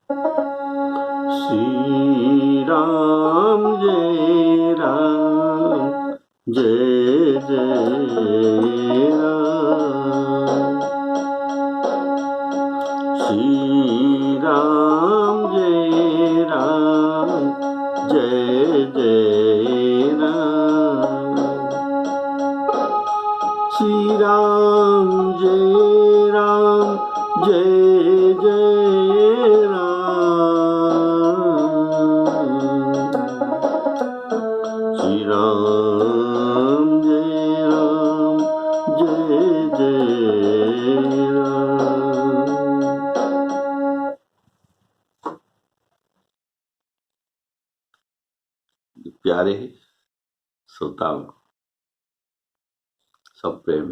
श्री राम जय जय राम। श्री राम जय जय राम। श्री राम जय जय राम। श्री राम जय जय राम। प्यारे श्रोताओं, सब प्रेम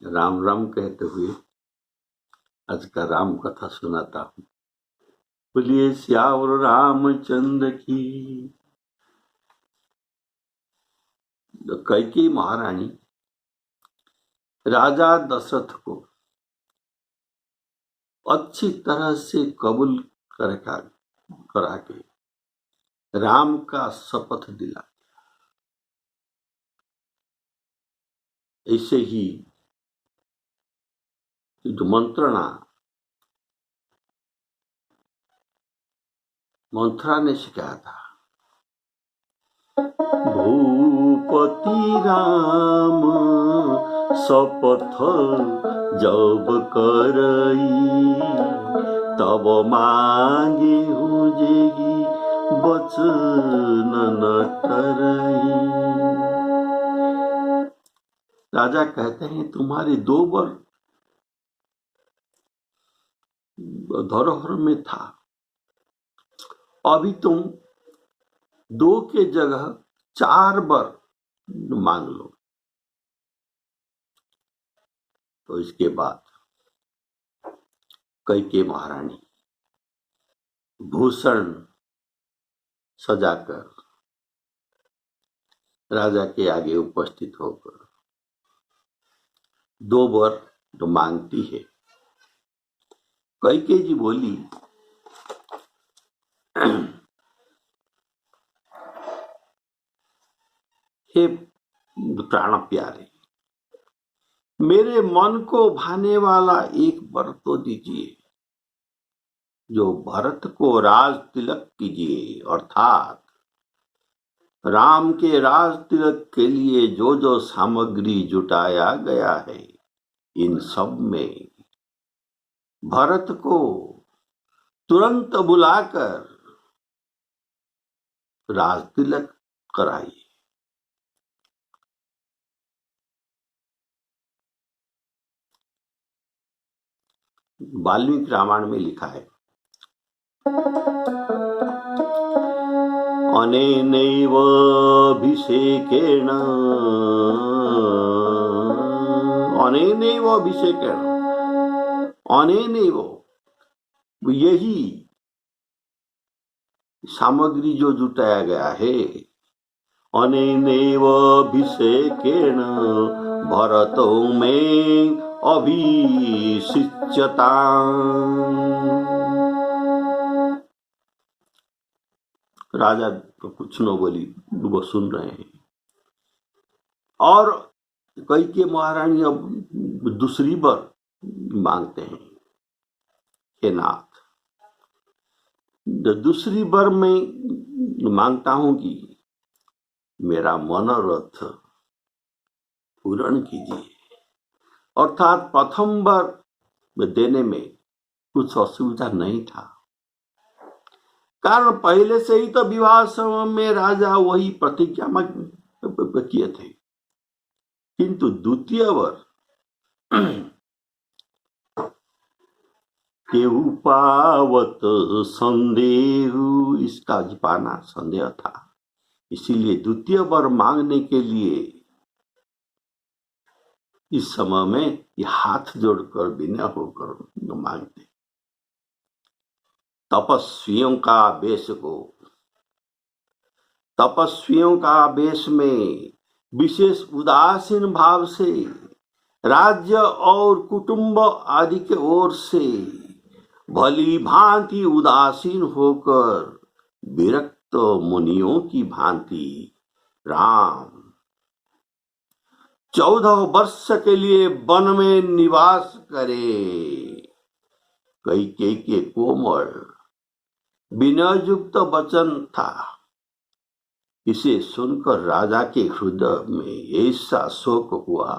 राम राम कहते हुए आज का राम कथा सुनाता हूँ। बोलिए श्यावर रामचंद्र की। कैकेयी महारानी राजा दशरथ को अच्छी तरह से कबूल करा के राम का शपथ दिला। ऐसे ही जो मंत्रा ने सिखाया था। भूपति राम शपथ जब करई, तब मांगे हुजेगी वचन न टरई। राजा कहते हैं तुम्हारे 2 वर धरोहर में था, अभी तुम 2 के जगह 4 वर मांग लो। तो इसके बाद कैकेयी महारानी भूषण सजाकर राजा के आगे उपस्थित होकर 2 वर तो मांगती है। कैकेयी जी बोली, हे प्राण प्यारे, मेरे मन को भाने वाला एक वर तो दीजिए, जो भरत को राज तिलक कीजिए। अर्थात राम के राज तिलक के लिए जो जो सामग्री जुटाया गया है, इन सब में भरत को तुरंत बुलाकर राज तिलक कराइए। वाल्मीकि रामायण में लिखा है, अनेनैव अभिषेकेण यही सामग्री जो जुटाया गया है, अनेनैव अभिषेकेण भरतो में अभिषिच्यता। राजा तो कुछ न बोली, वो सुन रहे हैं। और कैकेयी महारानी अब दूसरी वर मांगते हैं, हे नाथ, दूसरी वर में मांगता हूं कि मेरा मनोरथ पूर्ण कीजिए। अर्थात प्रथम वर देने में कुछ असुविधा नहीं था, कारण पहले से ही तो विवाह समय में राजा वही प्रतिज्ञा किए थे। किंतु द्वितीय वर केहू पावत संदेह, इसका पाना संदेह था, इसीलिए द्वितीय वर मांगने के लिए इस समय में ये हाथ जोड़कर विनय होकर मांगते। तपस्वियों का वेश में विशेष उदासीन भाव से राज्य और कुटुंब आदि के ओर से भली भांति उदासीन होकर विरक्त मुनियों की भांति राम 14 वर्ष के लिए वन में निवास करे। कैकेयी के कोमल विनययुक्त वचन था। इसे सुनकर राजा के हृदय में ऐसा शोक हुआ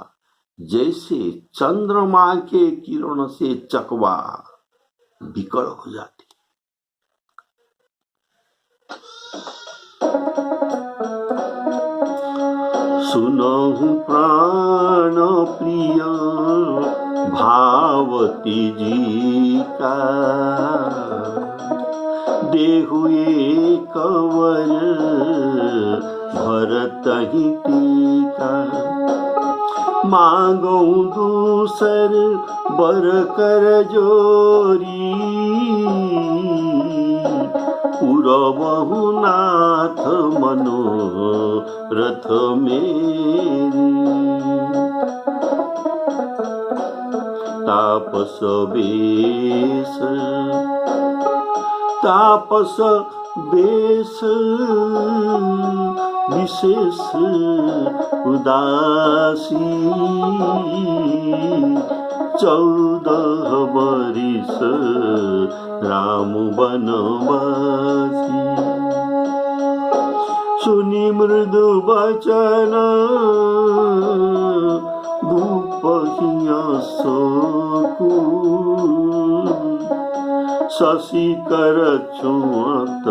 जैसे चंद्रमा के किरण से चकवा विकल हो जाती। सुनहु प्राण प्रिय भावती जी का, देहु एक वर भरत ही टीका। मांगो दूसर बर कर जोरी, पुरबहु नाथ मनोरथ मेरी। तापस बेश तापस बेश विशेष उदासी, 14 बरिस राम बनवासी। सुनी मृदु वचन भूपहिया शोकु, शशि कर छुअत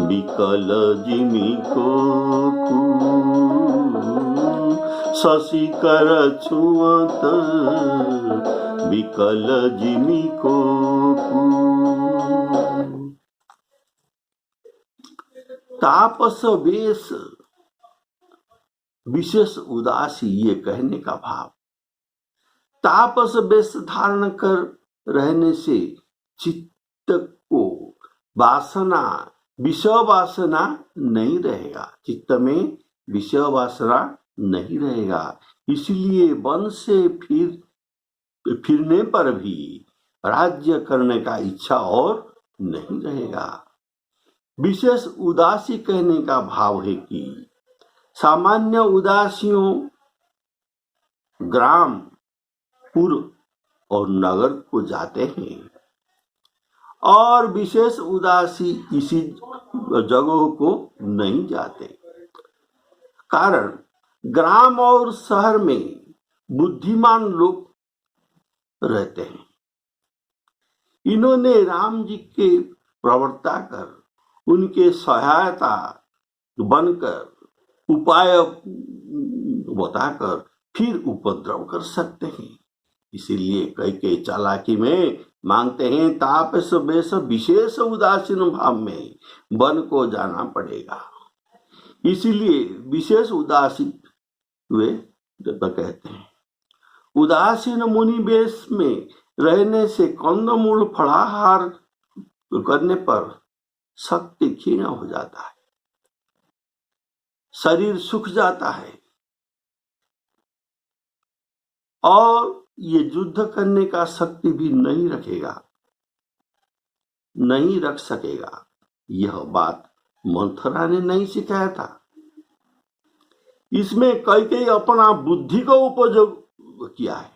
विकल जिमि कोकु। शशि कर छुअत विकल जिमि कोकु। तापस वेश विशेष उदासी, ये कहने का भाव। तापस वेश धारण कर रहने से चित्त को वासना, विषय वासना नहीं रहेगा, चित्त में विषय वासना नहीं रहेगा। इसलिए वन से फिरने पर भी राज्य करने का इच्छा और नहीं रहेगा। विशेष उदासी कहने का भाव है कि सामान्य उदासियों ग्राम, पुर और नगर को जाते हैं और विशेष उदासी इसी जगहों को नहीं जाते। कारण ग्राम और शहर में बुद्धिमान लोग रहते हैं। इन्होंने राम जी के प्रवक्ता कर, उनके सहायता बनकर, उपाय बताकर फिर उपद्रव कर सकते हैं। इसीलिए कैकेयी चालाकी में मांगते हैं तापस बेश विशेष उदासीन भाव में वन को जाना पड़ेगा। इसीलिए विशेष उदासीन वे कहते हैं। उदासीन मुनि वेश में रहने से कंदमूल फलाहार करने पर शक्ति क्षीण हो जाता है, शरीर सूख जाता है और ये युद्ध करने का शक्ति भी नहीं रख सकेगा। यह बात मंथरा ने नहीं सिखाया था। इसमें कैकेयी अपना बुद्धि का उपयोग किया है।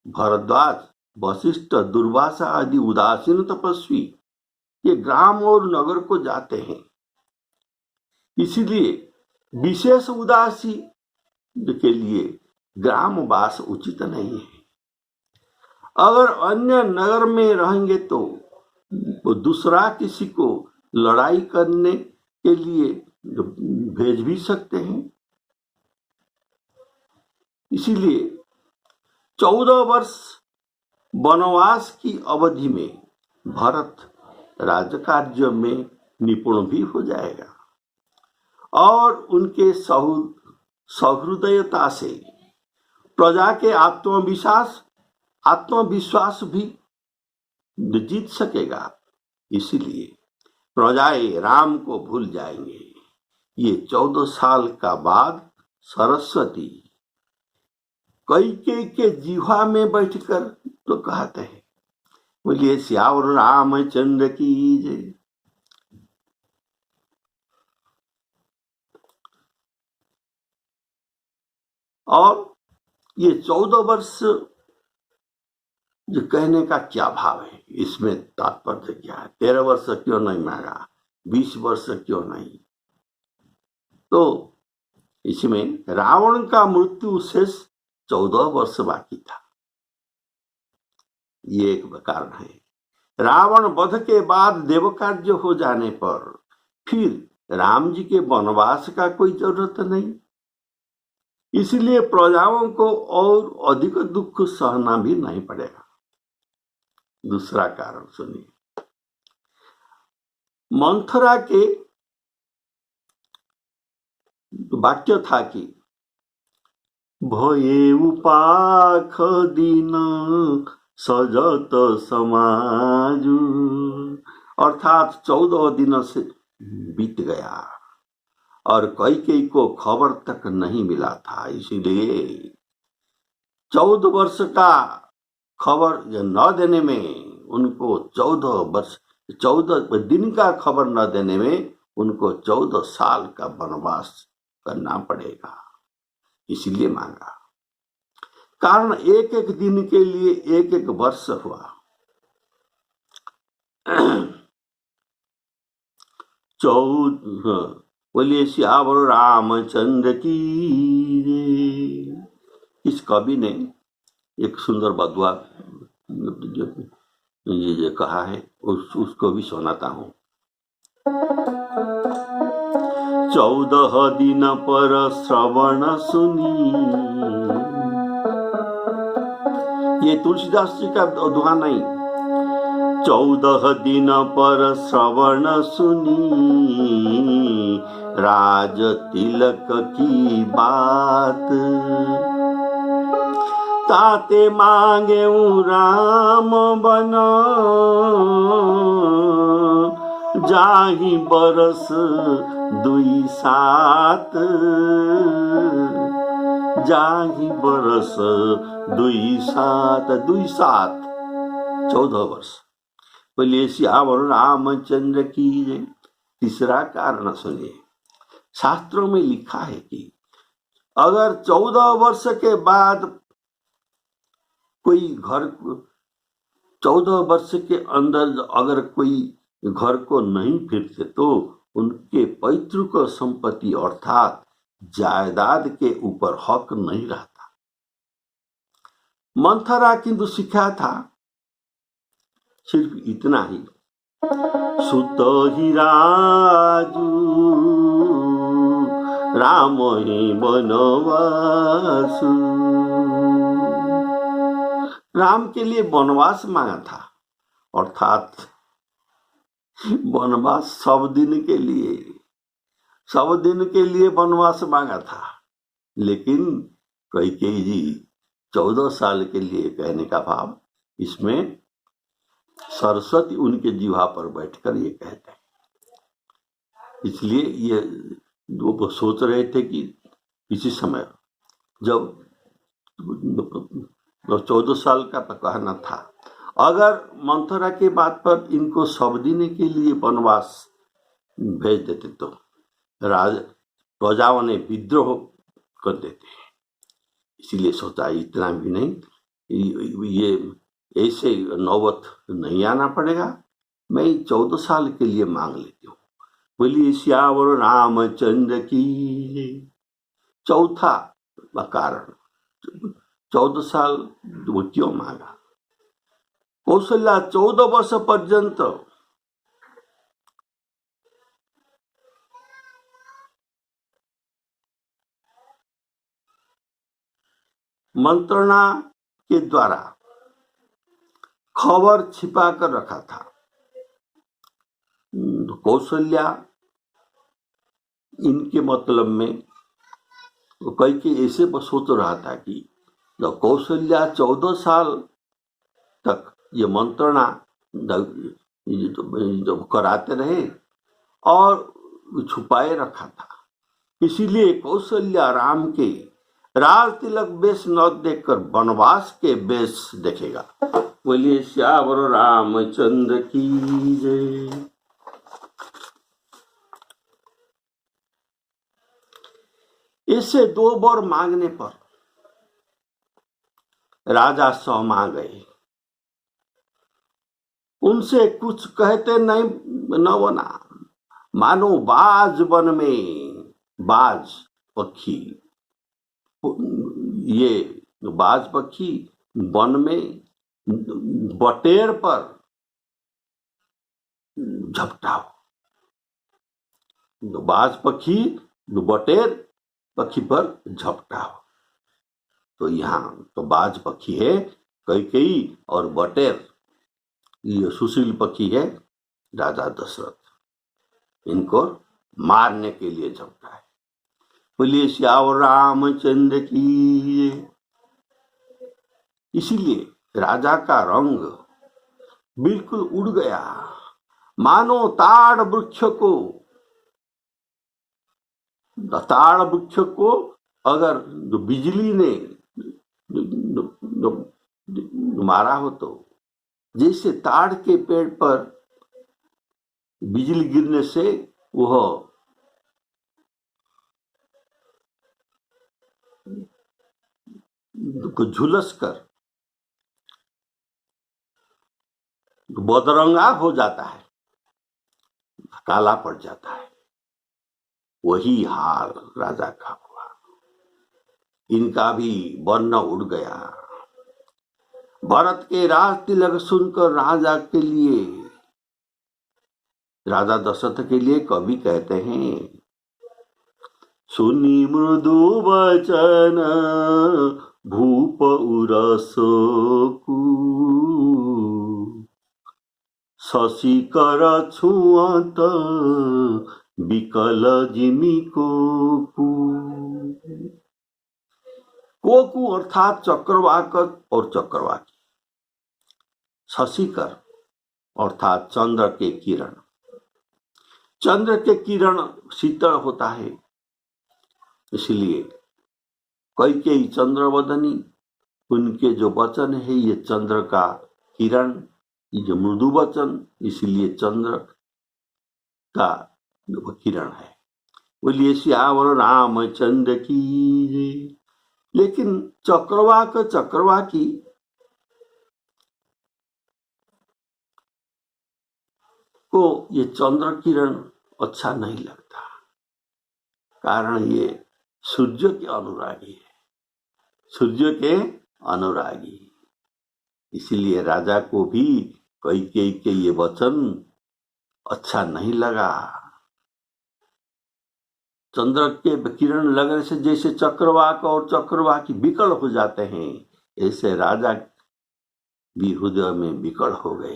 भरद्वाज, वशिष्ठ, दुर्वासा आदि उदासीन तपस्वी ये ग्राम और नगर को जाते हैं। इसीलिए विशेष उदासी के लिए ग्रामवास उचित नहीं है। अगर अन्य नगर में रहेंगे तो दूसरा किसी को लड़ाई करने के लिए भेज भी सकते हैं। इसीलिए 14 वर्ष वनवास की अवधि में भरत राजकार्य में निपुण भी हो जाएगा और उनके सहृदयता से प्रजा के आत्मविश्वास भी जीत सकेगा। इसीलिए प्रजाएं राम को भूल जाएंगे। ये 14 साल का बाद सरस्वती कैकेयी के जिह्वा में बैठकर तो कहते हैं, बोलिए सियावर रामचंद्र की जय। और ये 14 वर्ष जो कहने का क्या भाव है, इसमें तात्पर्य क्या है? 13 वर्ष क्यों नहीं मांगा, 20 वर्ष क्यों नहीं? तो इसमें रावण का मृत्यु शेष 14 वर्ष बाकी था, ये एक कारण है। रावण वध के बाद देवकार्य हो जाने पर फिर राम जी के वनवास का कोई जरूरत नहीं, इसलिए प्रजाओं को और अधिक दुख सहना भी नहीं पड़ेगा। दूसरा कारण सुनिए, मंथरा के वाक्य था कि भये उपाख दिन सजत समाजु, अर्थात 14 दिन से बीत गया और कैकेयी को खबर तक नहीं मिला था, इसीलिए 14 वर्ष का खबर न देने में उनको 14 दिन का खबर न देने में उनको 14 साल का वनवास करना पड़ेगा, इसलिए मांगा। कारण एक एक दिन के लिए एक एक वर्ष हुआ। बोलिए सियावर रामचंद्र की। इस कवि ने एक सुंदर बदुआ ये जो कहा है उसको भी सुनाता हूं। 14 दिन पर श्रवण सुनी, ये तुलसीदास जी का दुआ नहीं। 14 दिन पर श्रवण सुनी, राज तिलक की बात, ताते मांगे राम बन, जाहि बरस 2-7, जाहि बरस 2-7, 14 वर्ष। बोलिए सियावर रामचंद्र की जय। तीसरा कारण सुनिए, शास्त्रों में लिखा है कि अगर 14 वर्ष के बाद कोई घर 14 वर्ष के अंदर अगर कोई घर को नहीं फिरते तो उनके पैतृक संपत्ति अर्थात जायदाद के ऊपर हक नहीं रहता। मंथरा किंतु सीखा था सिर्फ इतना ही, सुत ही राजू राम ही वनवासु, राम के लिए वनवास मांगा था, अर्थात वनवास सब दिन के लिए वनवास मांगा था। लेकिन कैकेयी जी 14 साल के लिए कहने का भाव, इसमें सरस्वती उनके जिह्वा पर बैठकर ये कहते हैं, इसलिए ये वो सोच रहे थे कि इसी समय जब 14 साल का तो कहना था, अगर मंथरा के बात पर इनको सब दिन के लिए वनवास भेज देते तो प्रजाओं ने विद्रोह कर देते, इसीलिए सोचा इतना भी नहीं, ये ऐसे नौबत नहीं आना पड़ेगा, मैं 14 साल के लिए मांग लेती हूँ। बोलिए सियावर रामचंद्र की। चौथा कारण 14 साल वो क्यों मांगा? कौशल्या 14 वर्ष पर्यंत मंत्रणा के द्वारा खबर छिपा कर रखा था। कौशल्या इनके मतलब में कैकेयी ऐसे सोच रहा था कि जब कौशल्या 14 साल तक ये मंत्रणा कराते रहे और छुपाए रखा था, इसीलिए कौशल्या राम के राज तिलक वेश न देखकर वनवास के वेश देखेगा। बोलिए श्यावर रामचंद्र की जय। इससे 2 वर मांगने पर राजा सहमा गए। उनसे कुछ कहते नहीं न बना, मानो बाज वन में बाज पक्षी। ये बाज पक्षी वन में बटेर पर झपटा हो। बाज पक्षी बटेर पक्षी पर झपटा हो। तो यहाँ तो बाज पक्षी है कैकेयी, और बटेर ये सुशील पक्षी है राजा दशरथ। इनको मारने के लिए झपटा है। बोलिए श्यावर रामचंद्र की। इसीलिए राजा का रंग बिल्कुल उड़ गया, मानो ताड़ वृक्ष को अगर बिजली ने मारा हो, तो जैसे ताड़ के पेड़ पर बिजली गिरने से वह झुलस कर बदरंगा हो जाता है, काला पड़ जाता है, वही हाल राजा का हुआ। इनका भी वर्ण उड़ गया। भरत के राज तिलक सुनकर राजा दशरथ के लिए कवि कहते हैं, सुनी मृदु वचन भूप उरसोकु, शशि कर छुअत विकल जिमी कोकु अर्थात चक्रवाक और चक्रवाकी, शशिकर अर्थात चंद्र के किरण। चंद्र के किरण शीतल होता है, इसलिए कैकेयी चंद्रवदनी, उनके जो वचन है ये चंद्र का किरण, ये जो मृदु वचन, इसलिए चंद्र का किरण है। बोलिए श्यावर रामचंद्र की। लेकिन चक्रवाकी को ये चंद्र किरण अच्छा नहीं लगता, कारण ये सूर्य के अनुरागी है, सूर्य के अनुरागी। इसलिए राजा को भी कैकेयी के ये वचन अच्छा नहीं लगा। चंद्र के किरण लगने से जैसे चक्रवाक और चक्रवाकी विकल हो जाते हैं, ऐसे राजा भी हृदय में विकल हो गए।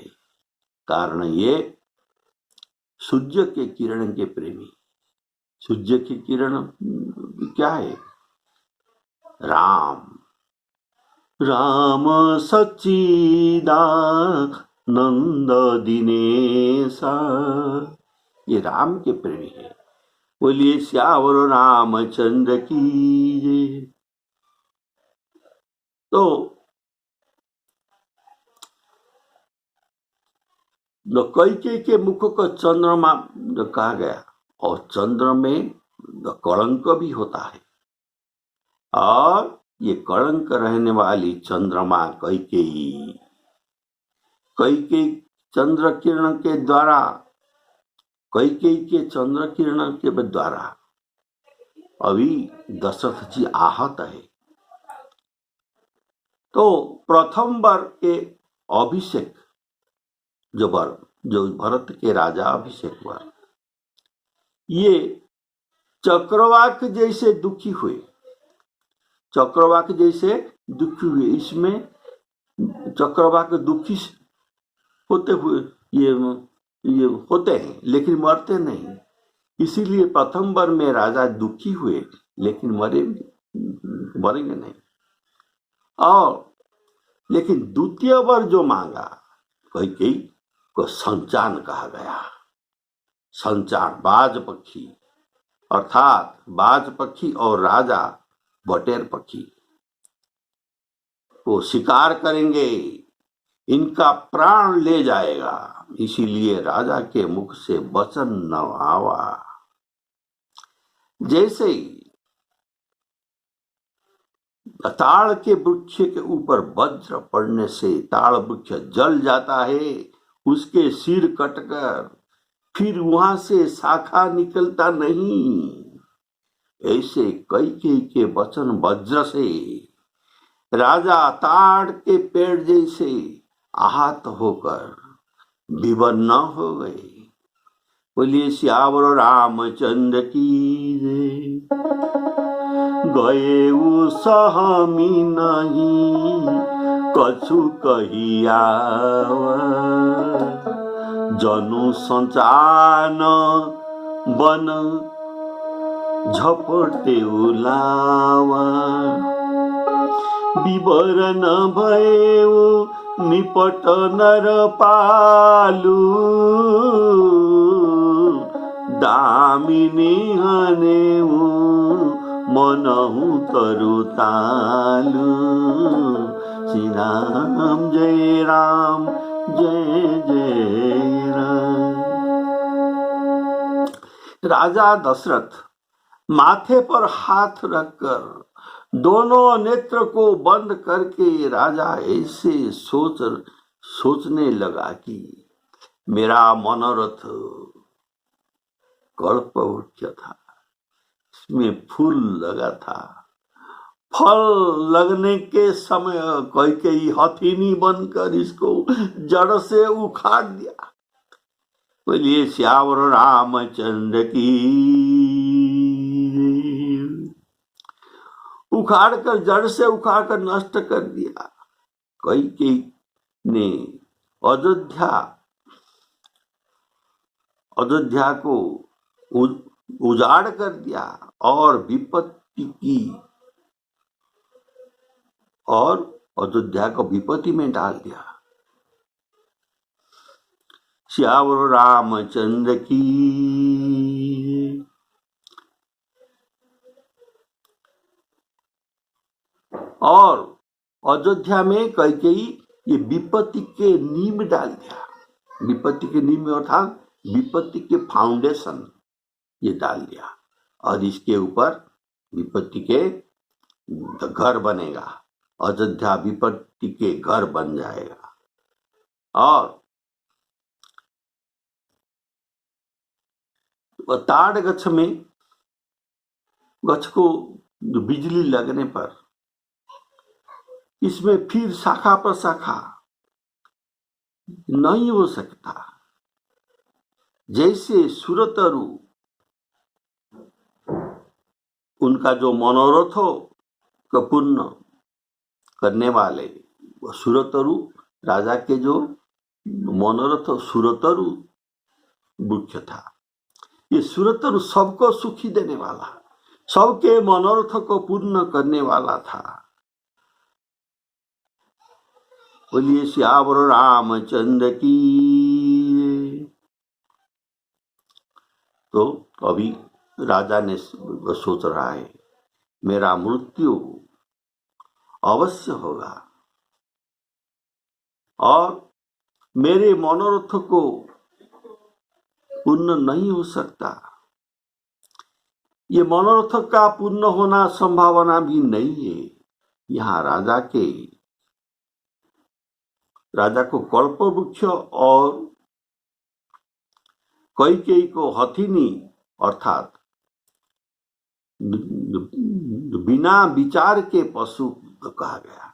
कारण ये सूर्य के किरण के प्रेमी। सूर्य की किरण क्या है? राम सच्चिदानंद दिनेशा, ये राम के प्रेमी है। बोलिए श्यावर रामचंद्र की। तो कैकेयी के मुख को चंद्रमा कहा गया, और चंद्र में कलंक भी होता है, और ये कलंक रहने वाली चंद्रमा कैकेयी चंद्र किरण के द्वारा, कैकेयी के चंद्र किरण के द्वारा अभी दशरथ जी आहत है। तो प्रथम बार के अभिषेक जो भरत के राजा अभिषेक हुआ, ये चक्रवाक जैसे दुखी हुए। इसमें चक्रवाक दुखी होते हुए ये होते हैं, लेकिन मरते नहीं। इसीलिए प्रथम बार में राजा दुखी हुए, लेकिन मरेंगे नहीं। और लेकिन द्वितीय बार जो मांगा कैकेयी को संचान कहा गया। संचान बाज पक्षी, अर्थात बाज पक्षी और राजा बटेर पक्षी को शिकार करेंगे, इनका प्राण ले जाएगा। इसीलिए राजा के मुख से वचन न आवा। जैसे ही ताड़ के वृक्ष के ऊपर वज्र पड़ने से ताड़ वृक्ष जल जाता है, उसके सिर कटकर फिर वहां से शाखा निकलता नहीं, ऐसे कैकेयी के वचन वज्र से राजा ताड़ के पेड़ जैसे आहत होकर विवर्ण हो गए। बोलिए सियावर रामचंद्र की जय। गए सहमी नहीं कछु कहिया, जनु संचान बन झपटे उलावा। विवरण भयो निपट नर पालू, दामिनी हनेऊ मनहु तरु तालू। श्री राम जय राम जय जय राम। राजा दशरथ माथे पर हाथ रखकर दोनों नेत्र को बंद करके राजा ऐसे सोचने लगा कि मेरा मनोरथ कल्पवृक्ष था, इसमें फूल लगा था, फल लगने के समय कैकेयी हथिनी बनकर इसको जड़ से उखाड़ दिया। बोलिए सियावर रामचंद्र की। उखाड़ कर जड़ से उखाड़ कर नष्ट कर दिया। कैकेयी ने अयोध्या को उजाड़ कर दिया और अयोध्या को विपत्ति में डाल दिया। सियावर रामचंद्र की। और अयोध्या में कैकेयी ये विपत्ति के नींव डाल दिया। विपत्ति के नींव अर्थात विपत्ति के फाउंडेशन ये डाल दिया, और इसके ऊपर विपत्ति के घर बनेगा। अयोध्या विपत्ति के घर बन जाएगा। और ताड़ गछ को बिजली लगने पर इसमें फिर शाखा पर शाखा नहीं हो सकता। जैसे सुरतरु उनका जो मनोरथ को पूर्ण करने वाले वो सुरतरु राजा के जो मनोरथ सुरतरु वृक्ष था। ये सुरतरु सबको सुखी देने वाला, सबके मनोरथ को पूर्ण करने वाला था। बोलिए सियावर रामचंद्र की। तो अभी राजा ने सोच रहा है मेरा मृत्यु अवश्य होगा और मेरे मनोरथ को पूर्ण नहीं हो सकता। ये मनोरथ का पूर्ण होना संभावना भी नहीं है। यहाँ राजा को कल्पवृक्ष और कैकेयी को हथिनी अर्थात बिना विचार के पशु कहा गया।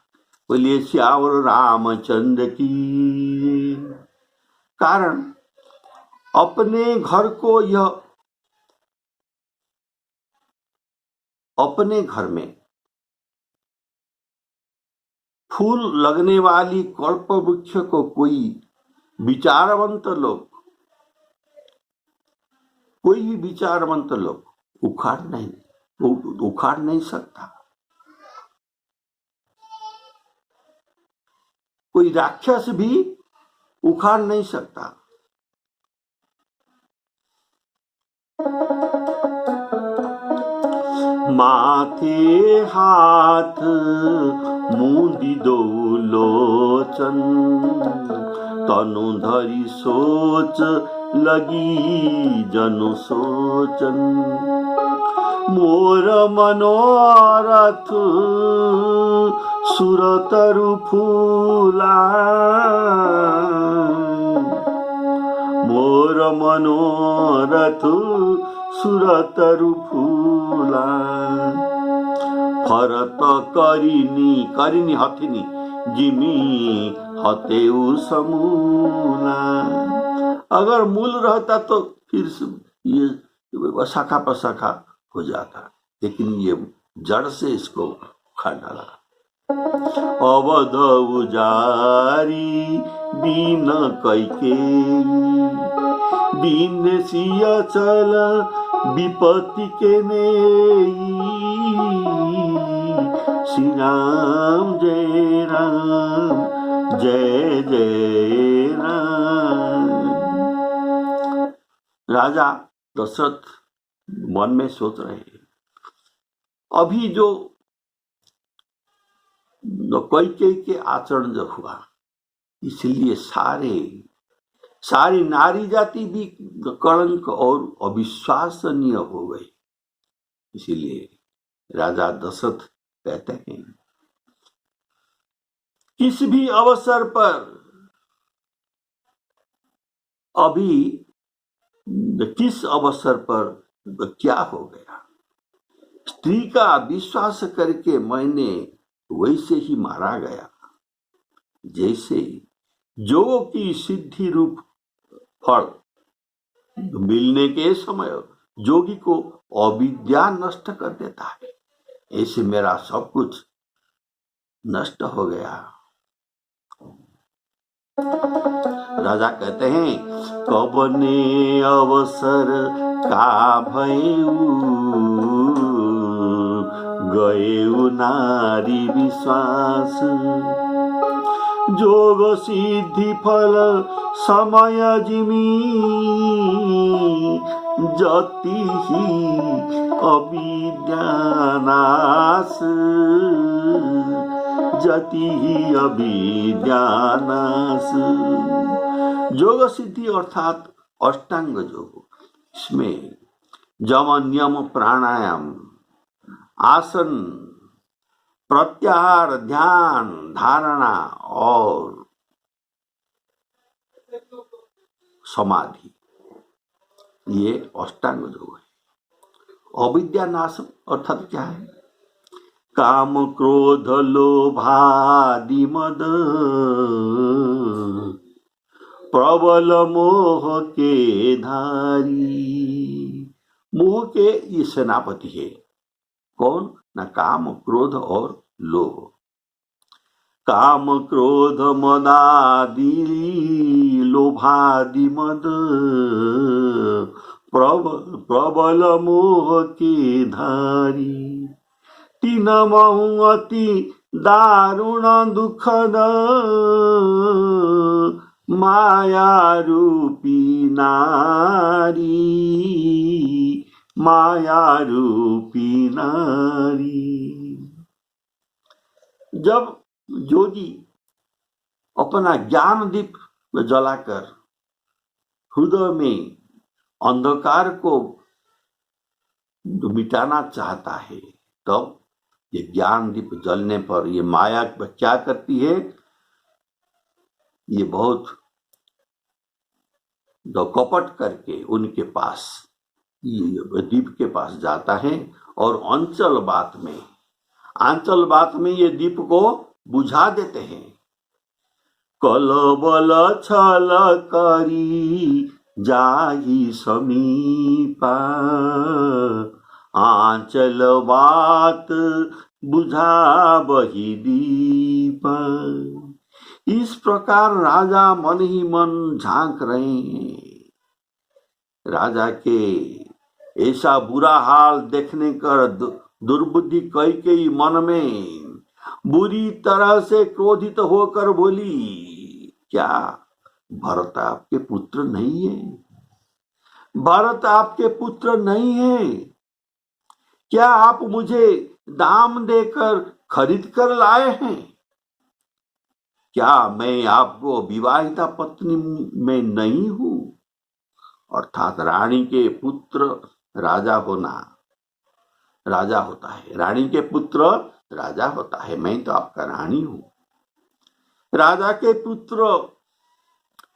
बोलिए सियावर रामचंद्र की। कारण अपने घर में फूल लगने वाली कल्पवृक्ष को कोई विचारवंत लोग उखाड़ नहीं सकता। कोई राक्षस भी उखाड़ नहीं सकता। माथे हाथ मुदी दो लोचन, तनु धरी सोच लगी जनु सोचन। मोर मनोरथ सुरतरु फूला, मोर मनोरथ सुरतरु फूला। फरत करिनी हथिनी जिमी हतेउ समूला। अगर मूल रहता तो फिर ये शाखा पर शाखा हो जाता, लेकिन ये जड़ से इसको उखाड़ डाला। अवध उजारी दीन कैकेयी, दीन सिया चल विपत्ति के नेई। श्री राम जय राम जय जय राम। राजा दशरथ मन में सोच रहे हैं, अभी जो कैकेयी के आचरण जब हुआ, इसलिए सारी नारी जाति भी कलंक और अविश्वसनीय हो गई। इसीलिए राजा दशरथ कहते हैं, किस भी अवसर पर किस अवसर पर क्या हो गया, स्त्री का विश्वास करके मैंने वैसे ही मारा गया, जैसे योग की सिद्धि रूप फल मिलने के समय योगी को अविद्या नष्ट कर देता है, ऐसे मेरा सब कुछ नष्ट हो गया। राजा कहते हैं, कबने अवसर का भयऊ, गएऊ नारी विश्वास। जोग सिद्धि फल समय जिमी, जति ही अविद्या नाश, जति ही अविद्या नाश। योग सिद्धि अर्थात अष्टांग योग, इसमें जम नियम प्राणायाम आसन प्रत्याहार ध्यान धारणा और समाधि, ये अष्टांग योग है। अविद्या नाश अर्थात क्या है, काम क्रोध लोभादि मद प्रबल मोह के धारी। मोह के ये सेनापति है, कौन ना, काम क्रोध और लोभ। काम क्रोध मदादि लोभादि मद प्रबल मोह के धारी। तीन महु अति दारुण दुखद माया रूपी नारी, माया रूपी नारी। जब योगी अपना ज्ञान दीप जलाकर हृदय में अंधकार को मिटाना चाहता है, तब ये ज्ञान दीप जलने पर ये माया क्या करती है, ये बहुत कपट करके उनके पास दीप के पास जाता है और आंचल बात में ये दीप को बुझा देते हैं। कलबल छल करी जाहि समीपा, आंचल बात बुझा बही दीपा। इस प्रकार राजा मन ही मन झांक रहे हैं। राजा के ऐसा बुरा हाल देखने कर दुर्बुद्धि कैकेयी मन में बुरी तरह से क्रोधित होकर बोली, क्या भरत आपके पुत्र नहीं है? भरत आपके पुत्र नहीं है क्या आप मुझे दाम देकर खरीद कर लाए हैं? क्या मैं आपको विवाहिता पत्नी में नहीं हूं? अर्थात रानी के पुत्र राजा होता है, रानी के पुत्र राजा होता है। मैं तो आपका रानी हूं। राजा के पुत्र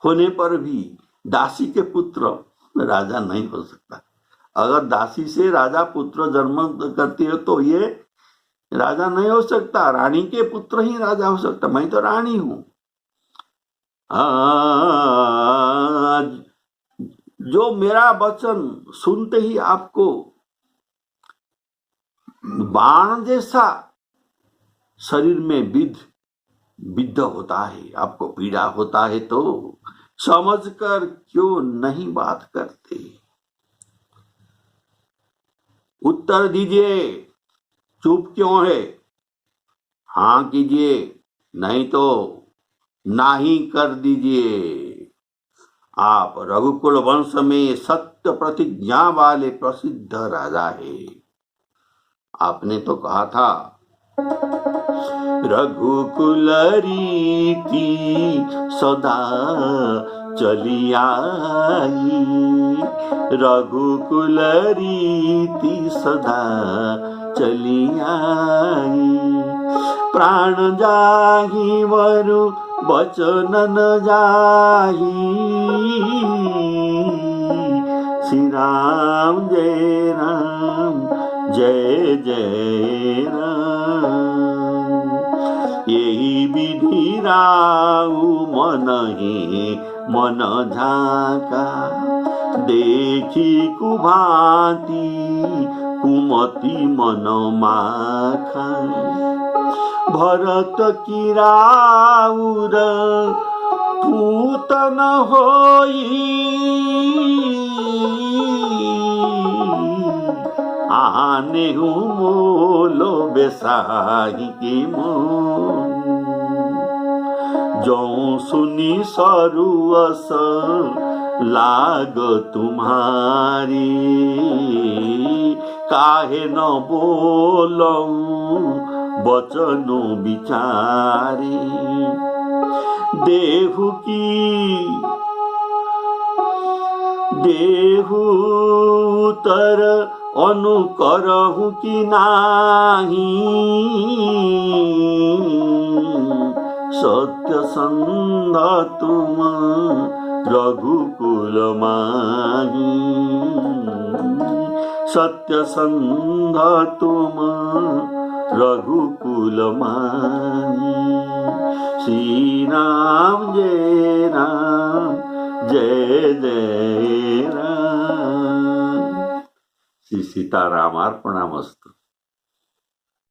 होने पर भी दासी के पुत्र राजा नहीं हो सकता। अगर दासी से राजा पुत्र जन्म करती हो तो ये राजा नहीं हो सकता, रानी के पुत्र ही राजा हो सकता। मैं तो रानी हूं। जो मेरा वचन सुनते ही आपको बाण जैसा शरीर में विद्ध होता है, आपको पीड़ा होता है, तो समझकर क्यों नहीं बात करते? उत्तर दीजिए, चुप क्यों है? हाँ कीजिए, नहीं तो नाही कर दीजिए। आप रघुकुल वंश में सत्य प्रतिज्ञा वाले प्रसिद्ध राजा है। आपने तो कहा था, रघुकुल रीति सदा चली आई, रघुकुल रीति सदा चली आई। प्राण जाहि वरु वचन न जाहि, श्री राम जय राम जय जय राम। यही विधि राउ मन ही मन झाका, देखी कुभांति कुमति मन माखा। भरत की राउर पूतन होई, आने मोलो बेसाही की मोन। जो सुनी सरुअस लाग तुम्हारी, काहे न बोलऊं वचनो विचारी। देहु तर अनुकरहु कि नाही, सत्य संध तुम रघुकुल माही, सत्य संध तुम रघुकुल माही। श्री राम जय राम जय जय राम। श्री सीतारामार्पणमस्तु।